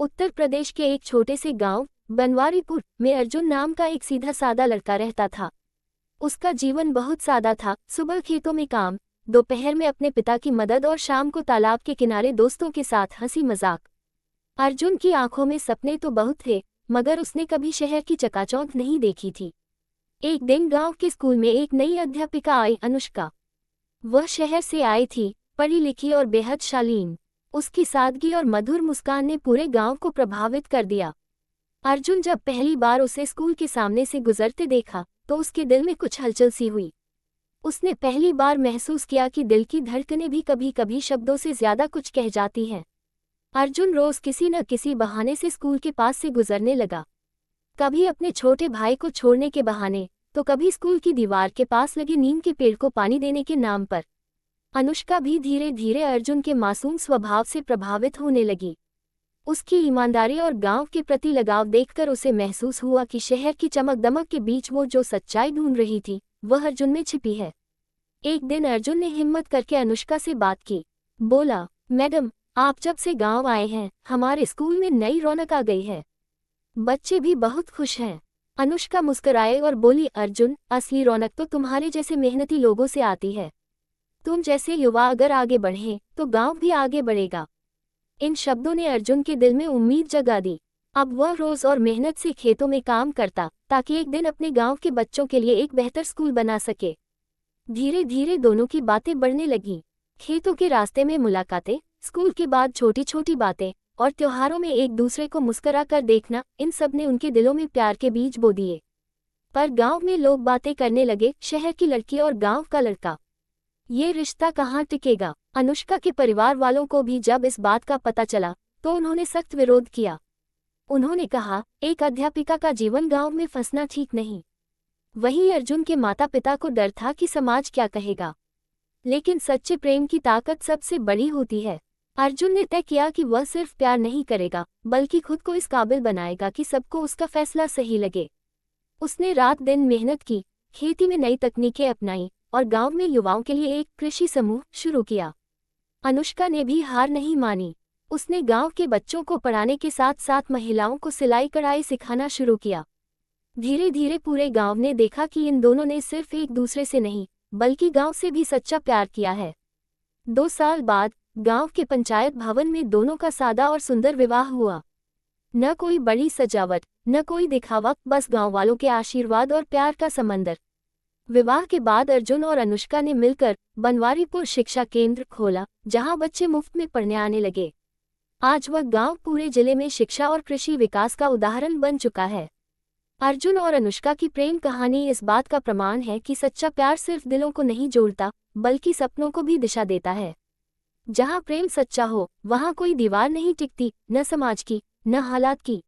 उत्तर प्रदेश के एक छोटे से गांव बनवारीपुर में अर्जुन नाम का एक सीधा सादा लड़का रहता था। उसका जीवन बहुत सादा था। सुबह खेतों में काम, दोपहर में अपने पिता की मदद और शाम को तालाब के किनारे दोस्तों के साथ हंसी मजाक। अर्जुन की आंखों में सपने तो बहुत थे, मगर उसने कभी शहर की चकाचौंध नहीं देखी थी। एक दिन गांव के स्कूल में एक नई अध्यापिका आई, अनुष्का। वह शहर से आई थी, पढ़ी लिखी और बेहद शालीन। उसकी सादगी और मधुर मुस्कान ने पूरे गांव को प्रभावित कर दिया। अर्जुन जब पहली बार उसे स्कूल के सामने से गुजरते देखा तो उसके दिल में कुछ हलचल सी हुई। उसने पहली बार महसूस किया कि दिल की धड़कनें भी कभी कभी शब्दों से ज्यादा कुछ कह जाती हैं। अर्जुन रोज किसी न किसी बहाने से स्कूल के पास से गुजरने लगा। कभी अपने छोटे भाई को छोड़ने के बहाने, तो कभी स्कूल की दीवार के पास लगे नीम के पेड़ को पानी देने के नाम पर। अनुष्का भी धीरे धीरे अर्जुन के मासूम स्वभाव से प्रभावित होने लगी। उसकी ईमानदारी और गांव के प्रति लगाव देखकर उसे महसूस हुआ कि शहर की चमक दमक के बीच वो जो सच्चाई ढूंढ रही थी वह अर्जुन में छिपी है। एक दिन अर्जुन ने हिम्मत करके अनुष्का से बात की। बोला, मैडम, आप जब से गांव आए हैं हमारे स्कूल में नई रौनक आ गई है। बच्चे भी बहुत खुश हैं। अनुष्का मुस्कुराए और बोली, अर्जुन, असली रौनक तो तुम्हारे जैसे मेहनती लोगों से आती है। तुम जैसे युवा अगर आगे बढ़े तो गांव भी आगे बढ़ेगा। इन शब्दों ने अर्जुन के दिल में उम्मीद जगा दी। अब वह रोज और मेहनत से खेतों में काम करता ताकि एक दिन अपने गांव के बच्चों के लिए एक बेहतर स्कूल बना सके। धीरे धीरे दोनों की बातें बढ़ने लगीं। खेतों के रास्ते में मुलाकातें, स्कूल के बाद छोटी छोटी बातें और त्योहारों में एक दूसरे को मुस्कुरा कर देखना, इन सब ने उनके दिलों में प्यार के बीज बो दिए। पर गांव में लोग बातें करने लगे, शहर की लड़की और गांव का लड़का, ये रिश्ता कहाँ टिकेगा। अनुष्का के परिवार वालों को भी जब इस बात का पता चला तो उन्होंने सख्त विरोध किया। उन्होंने कहा, एक अध्यापिका का जीवन गांव में फंसना ठीक नहीं। वहीं अर्जुन के माता पिता को डर था कि समाज क्या कहेगा। लेकिन सच्चे प्रेम की ताकत सबसे बड़ी होती है। अर्जुन ने तय किया कि वह सिर्फ प्यार नहीं करेगा बल्कि खुद को इस काबिल बनाएगा कि सबको उसका फैसला सही लगे। उसने रात दिन मेहनत की, खेती में नई तकनीकें अपनाई और गांव में युवाओं के लिए एक कृषि समूह शुरू किया। अनुष्का ने भी हार नहीं मानी। उसने गांव के बच्चों को पढ़ाने के साथ साथ महिलाओं को सिलाई कढ़ाई सिखाना शुरू किया। धीरे धीरे पूरे गांव ने देखा कि इन दोनों ने सिर्फ एक दूसरे से नहीं बल्कि गांव से भी सच्चा प्यार किया है। 2 साल बाद गांव के पंचायत भवन में दोनों का सादा और सुंदर विवाह हुआ। न कोई बड़ी सजावट, न कोई दिखावा, बस गांव वालों के आशीर्वाद और प्यार का समंदर। विवाह के बाद अर्जुन और अनुष्का ने मिलकर बनवारीपुर शिक्षा केंद्र खोला, जहां बच्चे मुफ्त में पढ़ने आने लगे। आज वह गांव पूरे जिले में शिक्षा और कृषि विकास का उदाहरण बन चुका है। अर्जुन और अनुष्का की प्रेम कहानी इस बात का प्रमाण है कि सच्चा प्यार सिर्फ दिलों को नहीं जोड़ता बल्कि सपनों को भी दिशा देता है। जहां प्रेम सच्चा हो वहां कोई दीवार नहीं टिकती, न समाज की, न हालात की।